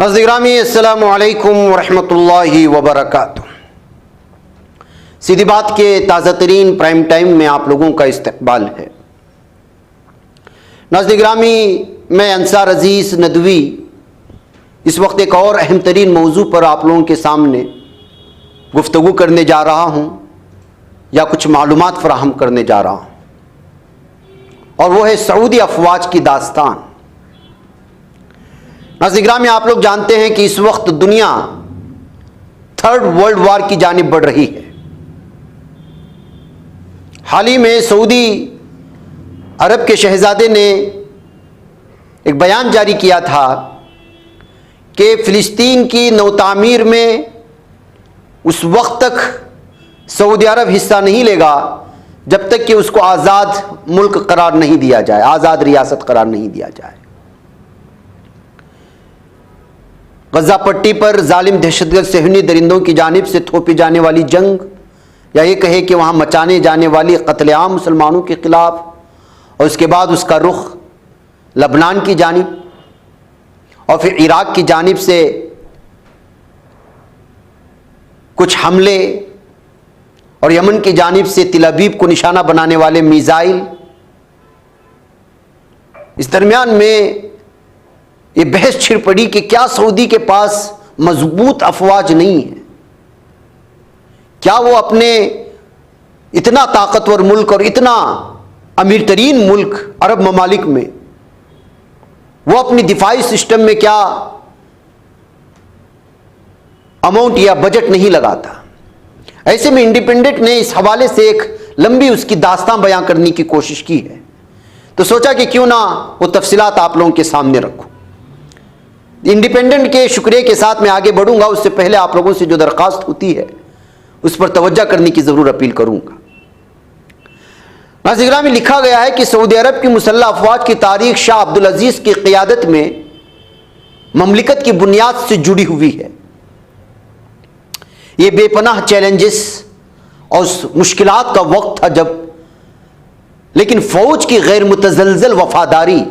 ناظرین گرامی السلام علیکم ورحمۃ اللہ وبرکاتہ۔ سیدھی بات کے تازہ ترین پرائم ٹائم میں آپ لوگوں کا استقبال ہے۔ ناظرین گرامی، میں انصار عزیز ندوی اس وقت ایک اور اہم ترین موضوع پر آپ لوگوں کے سامنے گفتگو کرنے جا رہا ہوں یا کچھ معلومات فراہم کرنے جا رہا ہوں، اور وہ ہے سعودی افواج کی داستان۔ ناظرین گرامی، آپ لوگ جانتے ہیں کہ اس وقت دنیا تھرڈ ورلڈ وار کی جانب بڑھ رہی ہے۔ حال ہی میں سعودی عرب کے شہزادے نے ایک بیان جاری کیا تھا کہ فلسطین کی نو تعمیر میں اس وقت تک سعودی عرب حصہ نہیں لے گا جب تک کہ اس کو آزاد ملک قرار نہیں دیا جائے، آزاد ریاست قرار نہیں دیا جائے۔ غزہ پٹی پر ظالم دہشت گرد صہیونی درندوں کی جانب سے تھوپی جانے والی جنگ، یا یہ کہے کہ وہاں مچانے جانے والی قتل عام مسلمانوں کے خلاف، اور اس کے بعد اس کا رخ لبنان کی جانب اور پھر عراق کی جانب سے کچھ حملے، اور یمن کی جانب سے تل ابیب کو نشانہ بنانے والے میزائل۔ اس درمیان میں یہ بحث چھڑ پڑی کہ کیا سعودی کے پاس مضبوط افواج نہیں ہے؟ کیا وہ اپنے اتنا طاقتور ملک اور اتنا امیر ترین ملک عرب ممالک میں وہ اپنی دفاعی سسٹم میں کیا اماؤنٹ یا بجٹ نہیں لگاتا؟ ایسے میں انڈیپینڈنٹ نے اس حوالے سے ایک لمبی اس کی داستان بیان کرنے کی کوشش کی ہے، تو سوچا کہ کیوں نہ وہ تفصیلات آپ لوگوں کے سامنے رکھوں۔ انڈیپینڈنٹ کے شکریہ کے ساتھ میں آگے بڑھوں گا، اس سے پہلے آپ لوگوں سے جو درخواست ہوتی ہے اس پر توجہ کرنے کی ضرور اپیل کروں گا۔ ناظرین گرامی، لکھا گیا ہے کہ سعودی عرب کی مسلح افواج کی تاریخ شاہ عبدالعزیز کی قیادت میں مملکت کی بنیاد سے جڑی ہوئی ہے۔ یہ بے پناہ چیلنجز اور مشکلات کا وقت تھا جب، لیکن فوج کی غیر متزلزل وفاداری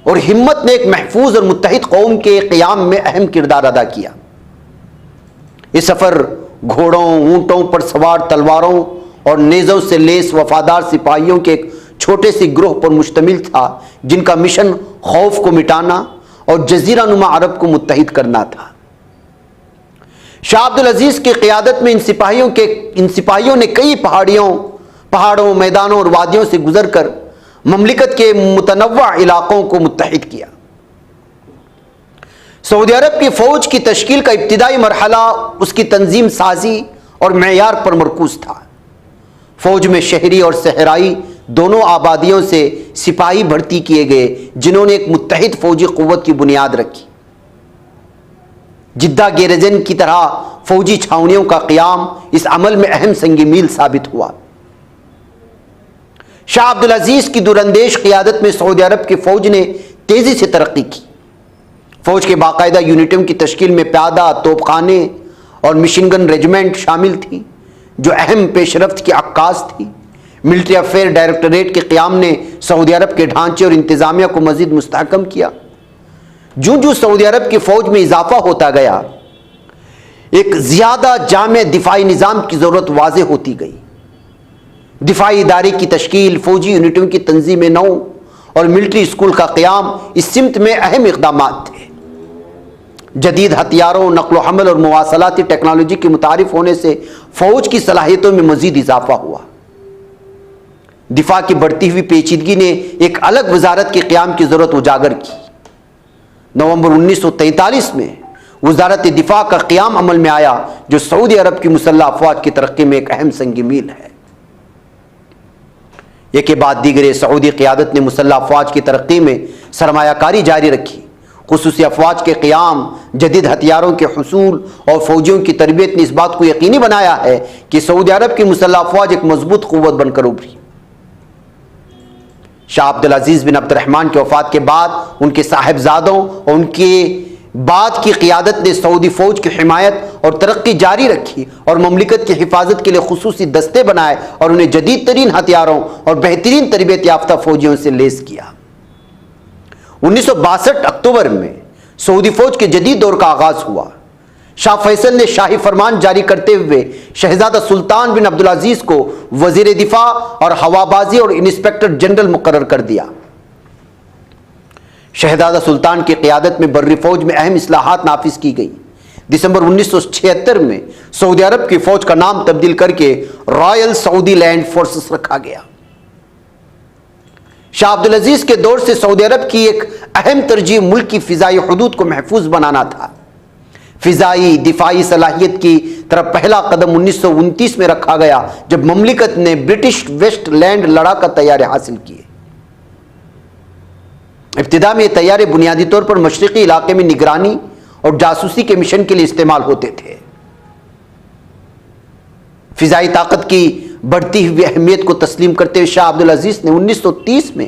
اور ہمت نے ایک محفوظ اور متحد قوم کے قیام میں اہم کردار ادا کیا۔ یہ سفر گھوڑوں، اونٹوں پر سوار تلواروں اور نیزوں سے لیس وفادار سپاہیوں کے ایک چھوٹے سے گروہ پر مشتمل تھا، جن کا مشن خوف کو مٹانا اور جزیرہ نما عرب کو متحد کرنا تھا۔ شاہ عبدالعزیز کی قیادت میں ان سپاہیوں نے کئی پہاڑوں، میدانوں اور وادیوں سے گزر کر مملکت کے متنوع علاقوں کو متحد کیا۔ سعودی عرب کی فوج کی تشکیل کا ابتدائی مرحلہ اس کی تنظیم سازی اور معیار پر مرکوز تھا۔ فوج میں شہری اور صحرائی دونوں آبادیوں سے سپاہی بھرتی کیے گئے، جنہوں نے ایک متحد فوجی قوت کی بنیاد رکھی۔ جدہ گیرجن کی طرح فوجی چھاؤنیوں کا قیام اس عمل میں اہم سنگ میل ثابت ہوا۔ شاہ عبدالعزیز کی دوراندیش قیادت میں سعودی عرب کی فوج نے تیزی سے ترقی کی۔ فوج کے باقاعدہ یونٹوں کی تشکیل میں پیادہ، توپ خانے اور مشین گن ریجمنٹ شامل تھی، جو اہم پیش رفت کی عکاس تھی۔ ملٹری افیئر ڈائریکٹوریٹ کے قیام نے سعودی عرب کے ڈھانچے اور انتظامیہ کو مزید مستحکم کیا۔ جو سعودی عرب کی فوج میں اضافہ ہوتا گیا، ایک زیادہ جامع دفاعی نظام کی ضرورت واضح ہوتی گئی۔ دفاعی ادارے کی تشکیل، فوجی یونٹوں کی تنظیم نو اور ملٹری اسکول کا قیام اس سمت میں اہم اقدامات تھے۔ جدید ہتھیاروں، نقل و حمل اور مواصلاتی ٹیکنالوجی کے متعارف ہونے سے فوج کی صلاحیتوں میں مزید اضافہ ہوا۔ دفاع کی بڑھتی ہوئی پیچیدگی نے ایک الگ وزارت کے قیام کی ضرورت اجاگر کی۔ نومبر 1943 میں وزارت دفاع کا قیام عمل میں آیا، جو سعودی عرب کی مسلح افواج کی ترقی میں ایک اہم سنگ میل ہے۔ ایک کے بعد دیگر سعودی قیادت نے مسلح افواج کی ترقی میں سرمایہ کاری جاری رکھی۔ خصوصی افواج کے قیام، جدید ہتھیاروں کے حصول اور فوجیوں کی تربیت نے اس بات کو یقینی بنایا ہے کہ سعودی عرب کی مسلح افواج ایک مضبوط قوت بن کر ابھری۔ شاہ عبدالعزیز بن عبد الرحمن کی وفات کے بعد ان کے صاحبزادوں اور ان کے بعد کی قیادت نے سعودی فوج کی حمایت اور ترقی جاری رکھی اور مملکت کی حفاظت کے لیے خصوصی دستے بنائے اور انہیں جدید ترین ہتھیاروں اور بہترین تربیت یافتہ فوجیوں سے لیس کیا۔ 1962 اکتوبر میں سعودی فوج کے جدید دور کا آغاز ہوا۔ شاہ فیصل نے شاہی فرمان جاری کرتے ہوئے شہزادہ سلطان بن عبدالعزیز کو وزیر دفاع اور ہوابازی اور انسپیکٹر جنرل مقرر کر دیا۔ شہزادہ سلطان کی قیادت میں بری فوج میں اہم اصلاحات نافذ کی گئی۔ دسمبر 1976 میں سعودی عرب کی فوج کا نام تبدیل کر کے رائل سعودی لینڈ فورسز رکھا گیا۔ شاہ عبدالعزیز کے دور سے سعودی عرب کی ایک اہم ترجیح ملک کی فضائی حدود کو محفوظ بنانا تھا۔ فضائی دفاعی صلاحیت کی طرف پہلا قدم 1929 میں رکھا گیا جب مملکت نے برٹش ویسٹ لینڈ لڑاکا طیارے حاصل کیے۔ ابتدا میں یہ طیارے بنیادی طور پر مشرقی علاقے میں نگرانی اور جاسوسی کے مشن کے لیے استعمال ہوتے تھے۔ فضائی طاقت کی بڑھتی ہوئی اہمیت کو تسلیم کرتے ہوئے شاہ عبدالعزیز نے 1930 میں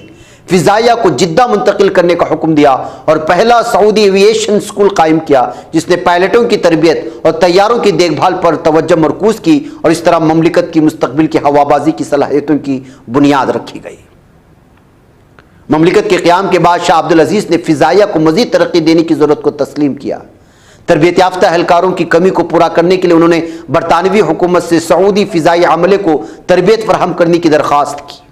فضائیہ کو جدہ منتقل کرنے کا حکم دیا اور پہلا سعودی ایوییشن اسکول قائم کیا جس نے پائلٹوں کی تربیت اور طیاروں کی دیکھ بھال پر توجہ مرکوز کی، اور اس طرح مملکت کی مستقبل کی ہوابازی کی صلاحیتوں کی بنیاد رکھی گئی۔ مملکت کے قیام کے بعد شاہ عبدالعزیز نے فضائیہ کو مزید ترقی دینے کی ضرورت کو تسلیم کیا۔ تربیت یافتہ اہلکاروں کی کمی کو پورا کرنے کے لیے انہوں نے برطانوی حکومت سے سعودی فضائی عملے کو تربیت فراہم کرنے کی درخواست کی۔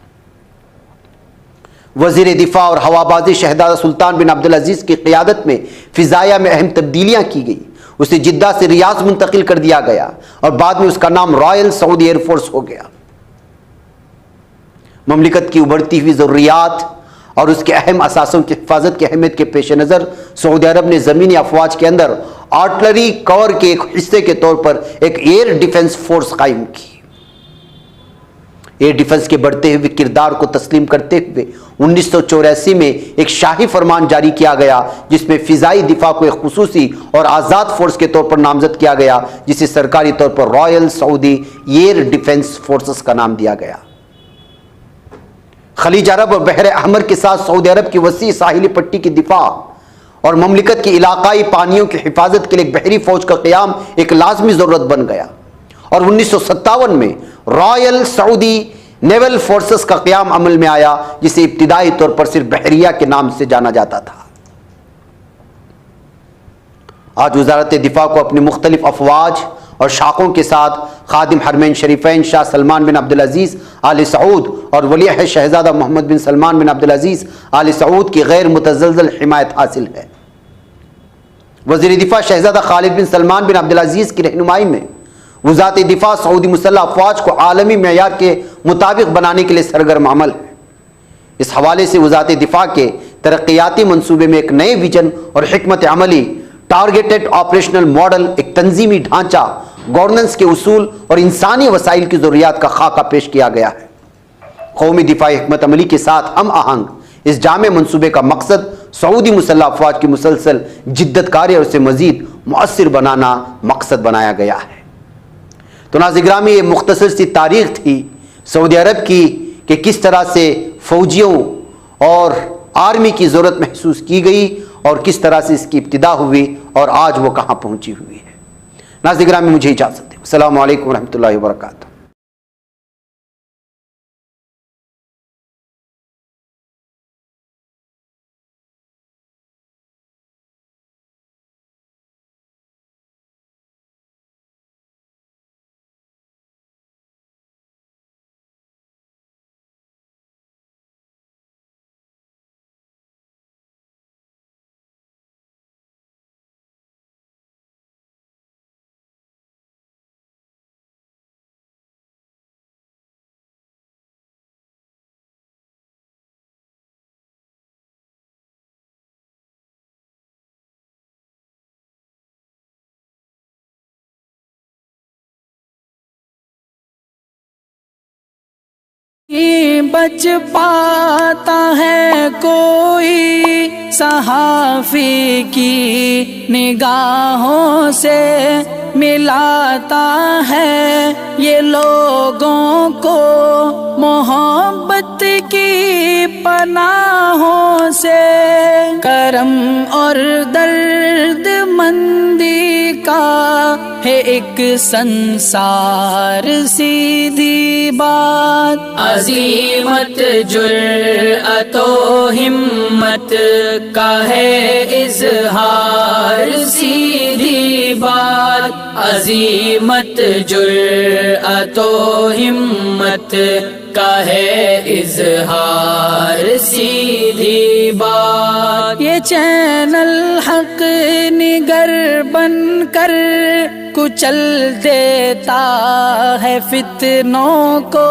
وزیر دفاع اور ہوابازی شہزادہ سلطان بن عبدالعزیز کی قیادت میں فضائیہ میں اہم تبدیلیاں کی گئی۔ اسے جدہ سے ریاض منتقل کر دیا گیا اور بعد میں اس کا نام رائل سعودی ایئر فورس ہو گیا۔ مملکت کی ابھرتی ہوئی ضروریات اور اس کے اہم اثاثوں کی حفاظت کی اہمیت کے پیش نظر سعودی عرب نے زمینی افواج کے اندر آرٹلری کور کے ایک حصے کے طور پر ایک ایئر ڈیفنس فورس قائم کی۔ ایئر ڈیفنس کے بڑھتے ہوئے کردار کو تسلیم کرتے ہوئے 1984 میں ایک شاہی فرمان جاری کیا گیا جس میں فضائی دفاع کو ایک خصوصی اور آزاد فورس کے طور پر نامزد کیا گیا، جسے سرکاری طور پر رائل سعودی ایئر ڈیفنس فورسز کا نام دیا گیا۔ خلیج عرب اور بحر احمر کے ساتھ سعودی عرب کی وسیع ساحلی پٹی کی دفاع اور مملکت کی علاقائی پانیوں کی حفاظت کے لیے ایک بحری فوج کا قیام ایک لازمی ضرورت بن گیا، اور 1957 میں رائل سعودی نیول فورسز کا قیام عمل میں آیا جسے ابتدائی طور پر صرف بحریہ کے نام سے جانا جاتا تھا۔ آج وزارت دفاع کو اپنی مختلف افواج اور شاخوں کے ساتھ خادم حرمین شریفین شاہ سلمان بن عبدالعزیز آل سعود اور ولی عہد شہزادہ محمد بن سلمان بن عبدالعزیز آل سعود کی غیر متزلزل حمایت حاصل ہے۔ وزیر دفاع شہزادہ خالد بن سلمان بن عبدالعزیز کی رہنمائی میں وزارت دفاع سعودی مسلح افواج کو عالمی معیار کے مطابق بنانے کے لیے سرگرم عمل ہے۔ اس حوالے سے وزارت دفاع کے ترقیاتی منصوبے میں ایک نئے ویژن اور حکمت عملی، ٹارگیٹڈ آپریشنل ماڈل، ایک تنظیمی ڈھانچہ، گورننس کے اصول اور انسانی وسائل کی ضروریات کا خاکہ پیش کیا گیا ہے۔ قومی دفاعی حکمت عملی کے ساتھ ہم آہنگ اس جامع منصوبے کا مقصد سعودی مسلح افواج کی مسلسل جدت کاری اور اسے مزید مؤثر بنانا مقصد بنایا گیا ہے۔ تو ناظرین گرامی، یہ مختصر سی تاریخ تھی سعودی عرب کی کہ کس طرح سے فوجیوں اور آرمی کی ضرورت محسوس کی گئی اور کس طرح سے اس کی ابتدا ہوئی اور آج وہ کہاں پہنچی ہوئی ہے۔ ناظرین گرامی، مجھے اجازت دیں۔ السلام علیکم ورحمۃ اللہ وبرکاتہ۔ بچ پاتا ہے کوئی صحافی کی نگاہوں سے، ملاتا ہے یہ لوگوں کو محبت کی پناہوں سے، کرم اور درد مندی کا ہے ایک سنسار سیدھی بات، عزیمت جرأت و ہمت کا ہے اظہار سیدھی بات، عزیمت جرأت و ہمت کا ہے اظہار سیدھی بات۔ یہ چینل حق نگر بن کر کچل دیتا ہے فتنوں کو،